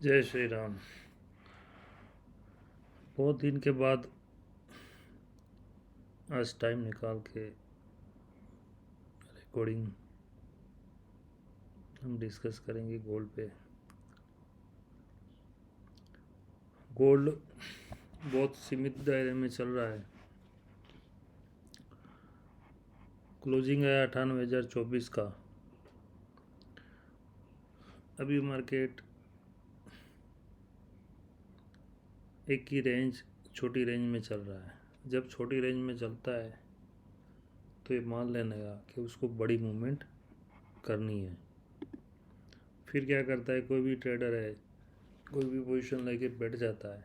जय श्री राम। बहुत दिन के बाद आज टाइम निकाल के रिकॉर्डिंग हम डिस्कस करेंगे गोल्ड पे। गोल्ड बहुत सीमित दायरे में चल रहा है। क्लोजिंग है 98,024 का। अभी मार्केट एक ही रेंज, छोटी रेंज में चल रहा है। जब छोटी रेंज में चलता है तो ये मान लेने का कि उसको बड़ी मूवमेंट करनी है। फिर क्या करता है, कोई भी ट्रेडर है, कोई भी पोजीशन लेके बैठ जाता है,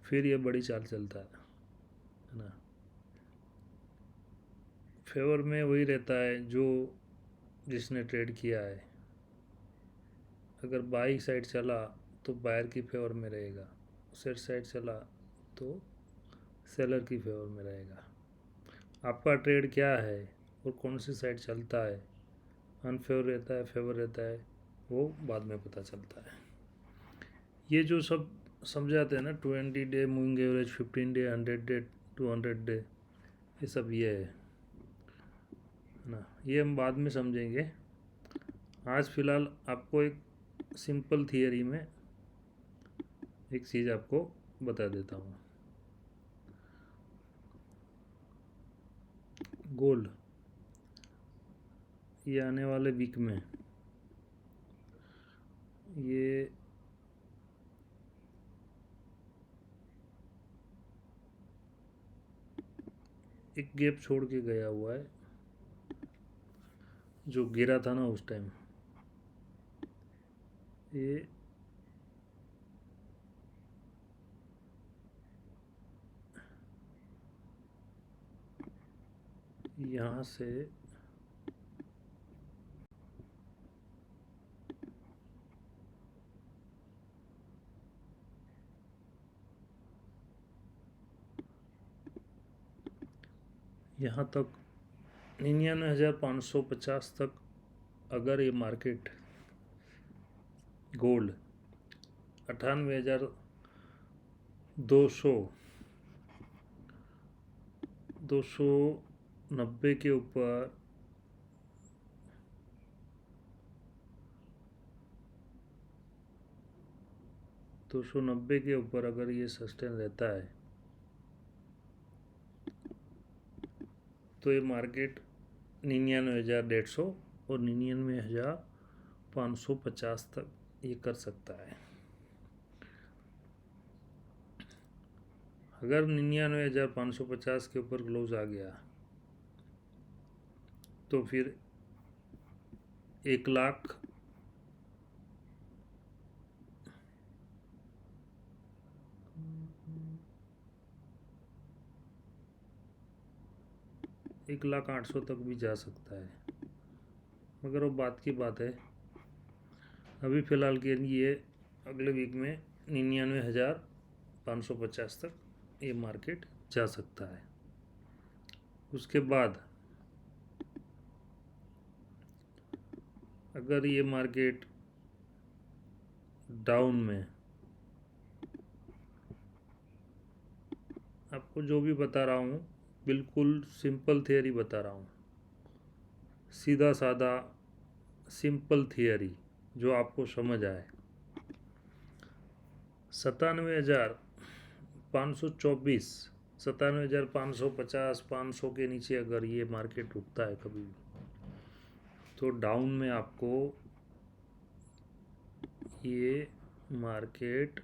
फिर ये बड़ी चाल चलता है ना। फेवर में वही रहता है जो जिसने ट्रेड किया है। अगर बाई साइड चला तो बायर की फेवर में रहेगा, सेल साइड चला तो सेलर की फेवर में रहेगा। आपका ट्रेड क्या है और कौन सी साइड चलता है, अनफेवर रहता है, फेवर रहता है, वो बाद में पता चलता है। ये जो सब समझाते हैं ना, 20 day moving average, 15 day, 100 day, 200 day, ये सब ये है ना। ये हम बाद में समझेंगे। आज फ़िलहाल आपको एक सिंपल थियरी में एक चीज़ आपको बता देता हूँ। गोल्ड ये आने वाले वीक में ये एक गैप छोड़ के गया हुआ है। जो गिरा था ना उस टाइम, ये यहाँ से यहाँ तक 99,550 तक अगर ये मार्केट गोल्ड 98,290 के ऊपर 290 के ऊपर अगर ये सस्टेन रहता है तो ये मार्केट 99,150 और 99,550 तक ये कर सकता है। अगर 99,550 के ऊपर क्लोज आ गया तो फिर 1,00,000 1,08,000 तक भी जा सकता है, मगर वो बात की बात है। अभी फ़िलहाल के लिए अगले वीक में 99,550 तक ये मार्केट जा सकता है। उसके बाद अगर ये मार्केट डाउन में, आपको जो भी बता रहा हूँ बिल्कुल सिंपल थियरी बता रहा हूँ, सीधा साधा सिंपल थियरी जो आपको समझ आए। 97,524, 97,550, 500 के नीचे अगर ये मार्केट रुकता है कभी भी तो डाउन में आपको ये मार्केट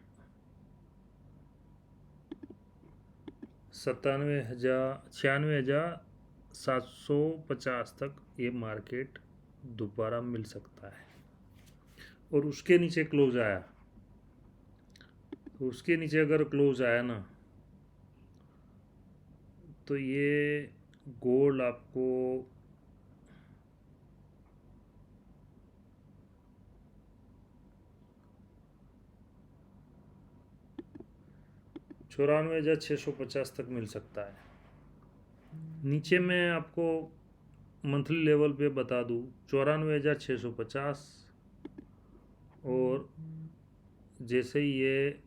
96,750 तक ये मार्केट दोबारा मिल सकता है। और उसके नीचे क्लोज आया तो उसके नीचे अगर क्लोज आया ना तो ये गोल्ड आपको 94,650 तक मिल सकता है। नीचे मैं आपको मंथली लेवल पे बता दूँ 94,650 और जैसे ही ये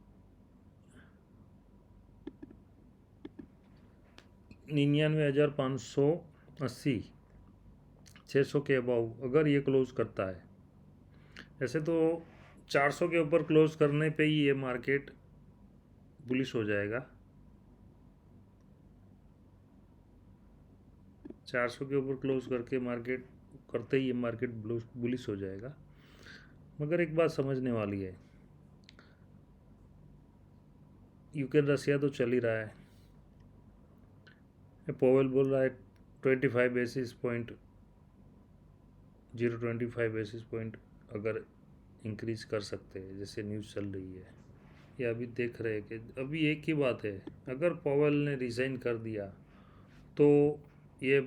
99,580 600 के अबाउ अगर ये क्लोज करता है, ऐसे तो 400 के ऊपर क्लोज करने पे ही ये मार्केट बुलिश हो जाएगा। 400 के ऊपर क्लोज करके मार्केट करते ही ये मार्केट बुलिश हो जाएगा। मगर एक बात समझने वाली है, यूक्रेन रसिया तो चल ही रहा है। पोवेल बोल रहा है 25 बेसिस पॉइंट 0.25 बेसिस पॉइंट अगर इंक्रीज कर सकते हैं, जैसे न्यूज़ चल रही है। या अभी देख रहे हैं कि अभी एक ही बात है, अगर पॉवेल ने रिज़ाइन कर दिया तो ये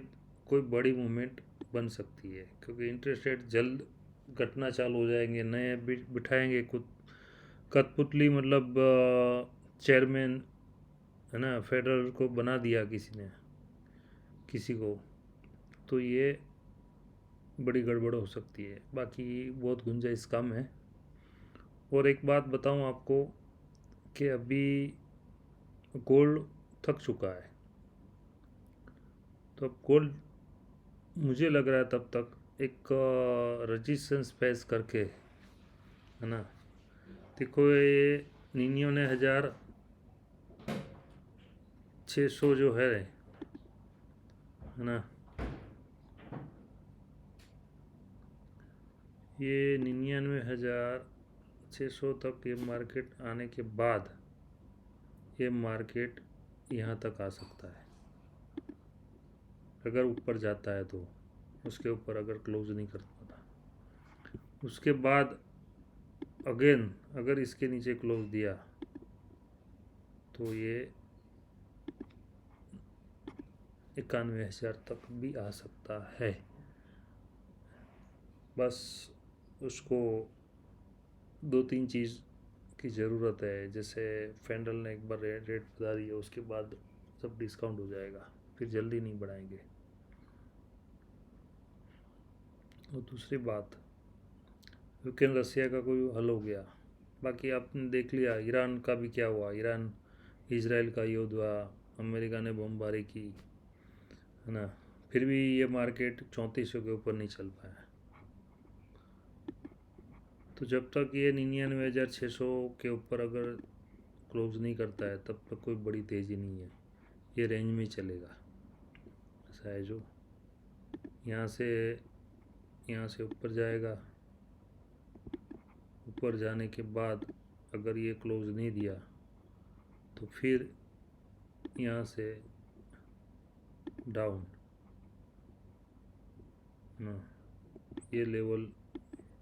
कोई बड़ी मूवमेंट बन सकती है, क्योंकि इंटरेस्ट रेट जल्द घटना चालू हो जाएंगे। नए बिठाएंगे कुछ कठपुतली, मतलब चेयरमैन है ना, फेडरल को बना दिया किसी ने किसी को, तो ये बड़ी गड़बड़ हो सकती है। बाकी बहुत गुंजाइश कम है। और एक बात बताऊं आपको कि अभी गोल्ड थक चुका है, तो अब गोल्ड मुझे लग रहा है तब तक एक रजिस्टेंस फेस करके, है ना। देखो ये 99,600 जो है ना, ये 99,600 तक ये मार्केट आने के बाद ये मार्केट यहाँ तक आ सकता है अगर ऊपर जाता है तो। उसके ऊपर अगर क्लोज नहीं कर पाता, उसके बाद अगेन अगर इसके नीचे क्लोज दिया तो ये 91,000 तक भी आ सकता है। बस उसको 2-3 चीज़ की ज़रूरत है, जैसे फेंडल ने एक बार रेट बता दिया, उसके बाद सब डिस्काउंट हो जाएगा, फिर जल्दी नहीं बढ़ाएंगे। और दूसरी बात, यूक्रेन रसिया का कोई हल हो गया, बाकी आपने देख लिया ईरान का भी क्या हुआ। ईरान इजराइल का युद्ध हुआ, अमेरिका ने बमबारी की, है ना, फिर भी ये मार्केट 3400 के ऊपर नहीं चल पाया। तो जब तक ये 99,600 के ऊपर अगर क्लोज नहीं करता है तब तक कोई बड़ी तेज़ी नहीं है, ये रेंज में चलेगा। ऐसा है, जो यहाँ से ऊपर जाएगा, ऊपर जाने के बाद अगर ये क्लोज नहीं दिया तो फिर यहाँ से डाउन ना, ये लेवल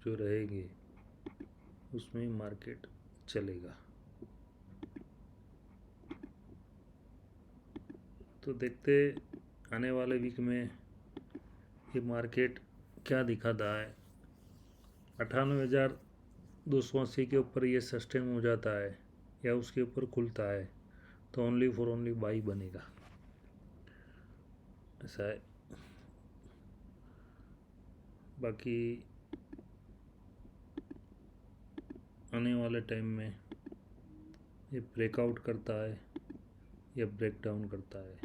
जो रहेंगे उसमें मार्केट चलेगा। तो देखते आने वाले वीक में ये मार्केट क्या दिखाता है। 98,280 के ऊपर ये सस्टेन हो जाता है या उसके ऊपर खुलता है तो ओनली फॉर ओनली बाई बनेगा। ऐसा है। बाकी आने वाले टाइम में ये ब्रेकआउट करता है या ब्रेक डाउन करता है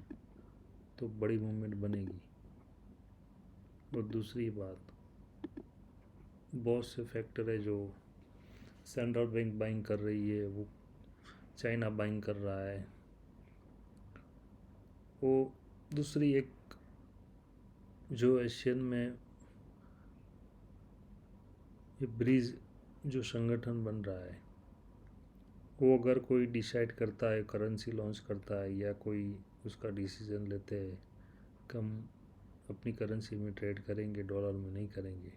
तो बड़ी मूवमेंट बनेगी। और दूसरी बात, बहुत से फैक्टर है जो सेंट्रल बैंक बाइंग कर रही है, वो चाइना बाइंग कर रहा है, वो दूसरी एक जो एशियन में ये ब्रिज जो संगठन बन रहा है, वो अगर कोई डिसाइड करता है, करेंसी लॉन्च करता है या कोई उसका डिसीजन लेते हैं कि हम अपनी करेंसी में ट्रेड करेंगे, डॉलर में नहीं करेंगे,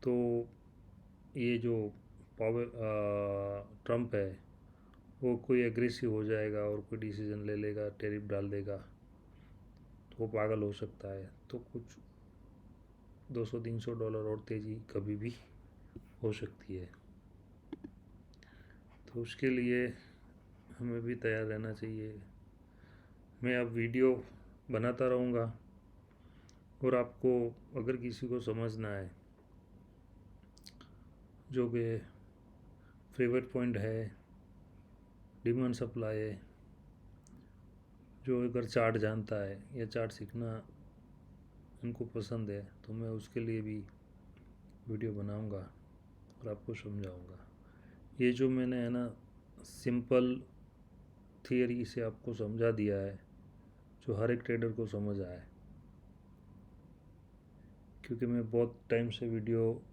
तो ये जो ट्रम्प है वो कोई एग्रेसिव हो जाएगा और कोई डिसीजन ले लेगा, टैरिफ डाल देगा, तो वो पागल हो सकता है। तो कुछ $200-300 और तेज़ी कभी भी हो सकती है। तो उसके लिए हमें भी तैयार रहना चाहिए। मैं अब वीडियो बनाता रहूँगा, और आपको अगर किसी को समझना है जो कि पिवट पॉइंट है, डिमांड सप्लाई है। जो अगर चार्ट जानता है या चार्ट सीखना उनको पसंद है तो मैं उसके लिए भी वीडियो बनाऊंगा और आपको समझाऊंगा। ये जो मैंने है ना सिंपल थियरी से आपको समझा दिया है, जो हर एक ट्रेडर को समझ आए, क्योंकि मैं बहुत टाइम से वीडियो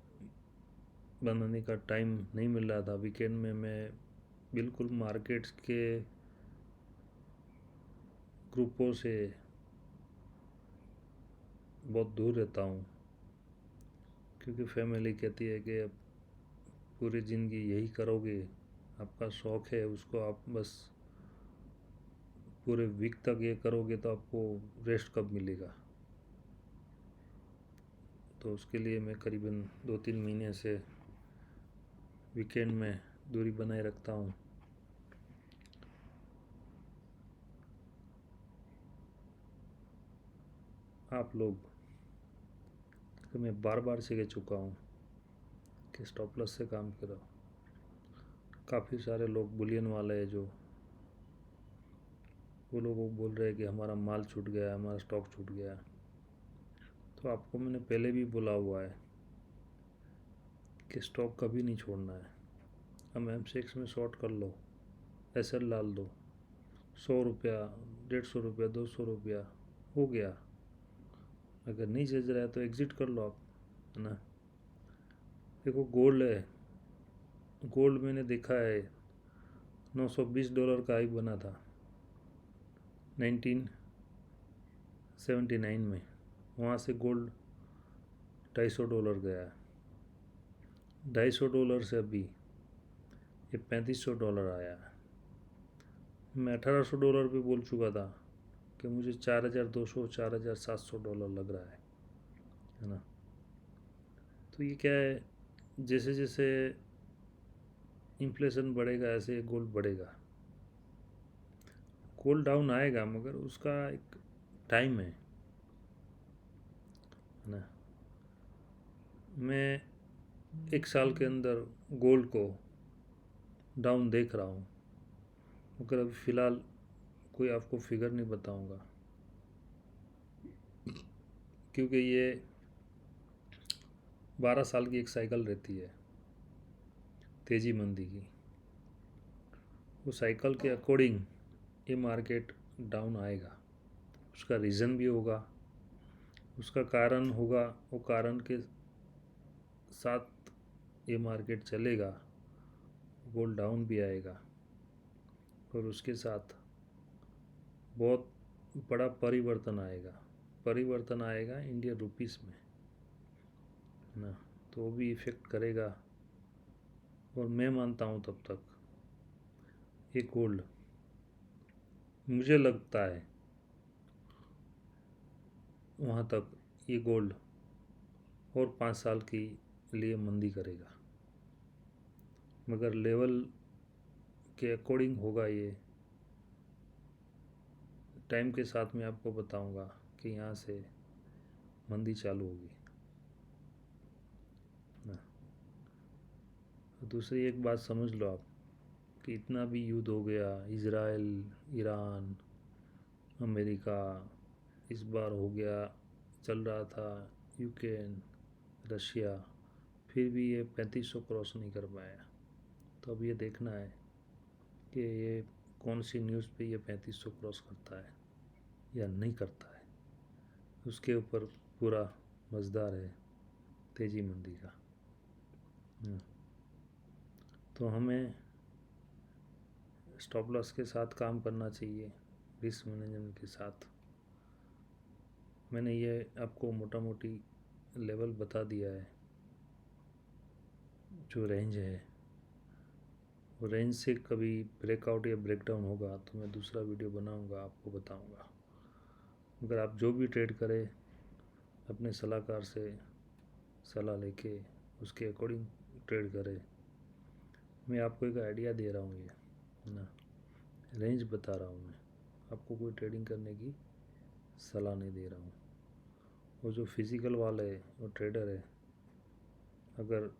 बनाने का टाइम नहीं मिल रहा था। वीकेंड में मैं बिल्कुल मार्केट्स के ग्रुपों से बहुत दूर रहता हूँ, क्योंकि फैमिली कहती है कि अब पूरी ज़िंदगी यही करोगे, आपका शौक़ है उसको आप बस पूरे वीक तक ये करोगे तो आपको रेस्ट कब मिलेगा। तो उसके लिए मैं करीबन 2-3 महीने से वीकेंड में दूरी बनाए रखता हूँ। आप लोग तो मैं बार बार सिखा चुका हूँ कि स्टॉप लॉस से काम करो। काफ़ी सारे लोग बुलियन वाले हैं जो वो लोग बोल रहे हैं कि हमारा माल छूट गया, हमारा स्टॉक छूट गया। तो आपको मैंने पहले भी बोला हुआ है कि स्टॉक कभी नहीं छोड़ना है। हम M6 में शॉर्ट कर लो, SL डाल दो, 100 रुपया, 150 रुपया, 200 रुपया हो गया। अगर नहीं जज रहा है तो एग्ज़िट कर लो आप, है ना। देखो गोल्ड है, गोल्ड मैंने देखा है $920 का हाई बना था 1979 में। वहाँ से गोल्ड $250 गया है। $250 से अभी ये $3500 आया है। मैं $1800 पे बोल चुका था कि मुझे $4200 $4700 लग रहा है ना। तो ये क्या है, जैसे जैसे इन्फ्लेशन बढ़ेगा ऐसे गोल्ड बढ़ेगा। गोल्ड डाउन आएगा मगर उसका एक टाइम है ना। मैं 1 साल के अंदर गोल्ड को डाउन देख रहा हूँ, मगर अभी फ़िलहाल कोई आपको फिगर नहीं बताऊंगा, क्योंकि ये 12 साल की एक साइकिल रहती है तेज़ी मंदी की। वो साइकिल के अकॉर्डिंग ये मार्केट डाउन आएगा। उसका रीज़न भी होगा, उसका कारण होगा, वो कारण के साथ ये मार्केट चलेगा। गोल्ड डाउन भी आएगा और उसके साथ बहुत बड़ा परिवर्तन आएगा इंडियन रुपीस में, है ना। तो वो भी इफ़ेक्ट करेगा। और मैं मानता हूँ तब तक ये गोल्ड, मुझे लगता है वहाँ तक ये गोल्ड और 5 साल के लिए मंदी करेगा, मगर लेवल के अकॉर्डिंग होगा। ये टाइम के साथ मैं आपको बताऊंगा कि यहाँ से मंदी चालू होगी ना। दूसरी एक बात समझ लो आप कि इतना भी युद्ध हो गया, इज़राइल, ईरान, अमेरिका, इस बार हो गया, चल रहा था यूक्रेन, रशिया, फिर भी ये 3500 क्रॉस नहीं कर पाया। तो अब ये देखना है कि ये कौन सी न्यूज़ पे ये 3500 क्रॉस करता है या नहीं करता है। उसके ऊपर पूरा मज़ेदार है तेज़ी मंदी का। तो हमें स्टॉप लॉस के साथ काम करना चाहिए, रिस्क मैनेजमेंट के साथ। मैंने ये आपको मोटा मोटी लेवल बता दिया है, जो रेंज है। वो रेंज से कभी ब्रेकआउट या ब्रेकडाउन होगा तो मैं दूसरा वीडियो बनाऊंगा, आपको बताऊंगा। अगर आप जो भी ट्रेड करें अपने सलाहकार से सलाह लेके उसके अकॉर्डिंग ट्रेड करें। मैं आपको एक आइडिया दे रहा हूँ, ये है ना, रेंज बता रहा हूँ। मैं आपको कोई ट्रेडिंग करने की सलाह नहीं दे रहा हूँ। वो जो फिज़िकल वाला है वो ट्रेडर है, अगर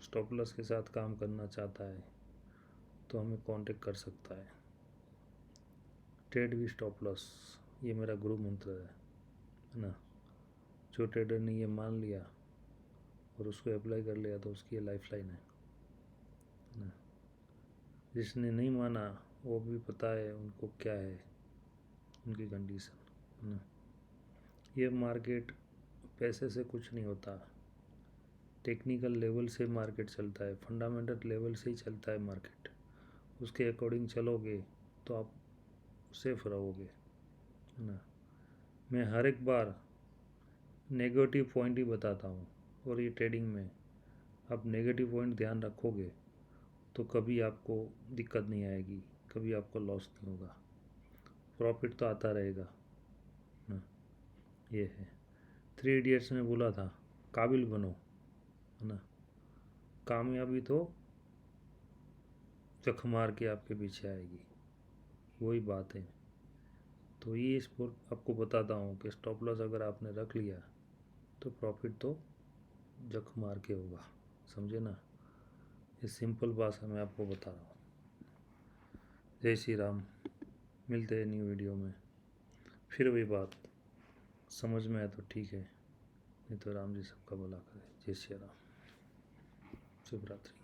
स्टॉप लॉस के साथ काम करना चाहता है तो हमें कांटेक्ट कर सकता है। ट्रेड विद स्टॉप लॉस, ये मेरा गुरु मंत्र है ना। जो ट्रेडर ने ये मान लिया और उसको अप्लाई कर लिया तो उसकी ये लाइफ लाइन है ना। जिसने नहीं माना वो भी पता है उनको क्या है उनकी कंडीशन है ना। ये मार्केट पैसे से कुछ नहीं होता, टेक्निकल लेवल से मार्केट चलता है, फंडामेंटल लेवल से ही चलता है मार्केट। उसके अकॉर्डिंग चलोगे तो आप सेफ रहोगे है ना। मैं हर एक बार नेगेटिव पॉइंट ही बताता हूँ, और ये ट्रेडिंग में आप नेगेटिव पॉइंट ध्यान रखोगे तो कभी आपको दिक्कत नहीं आएगी, कभी आपको लॉस नहीं होगा, प्रॉफिट तो आता रहेगा ना। ये है 3 इडियट्स में बोला था, काबिल बनो है ना, कामयाबी तो चख मार के आपके पीछे आएगी, वही बात है। तो ये स्पोर्ट आपको बताता हूँ कि स्टॉप लॉस अगर आपने रख लिया तो प्रॉफिट तो जख मार के होगा, समझे ना। ये सिंपल भाषा में आपको बता रहा हूँ। जय श्री राम। मिलते हैं न्यू वीडियो में। फिर वही बात, समझ में आए तो ठीक है, नहीं तो राम जी सबका भला करे। जय श्री राम। शुभ रात्रि।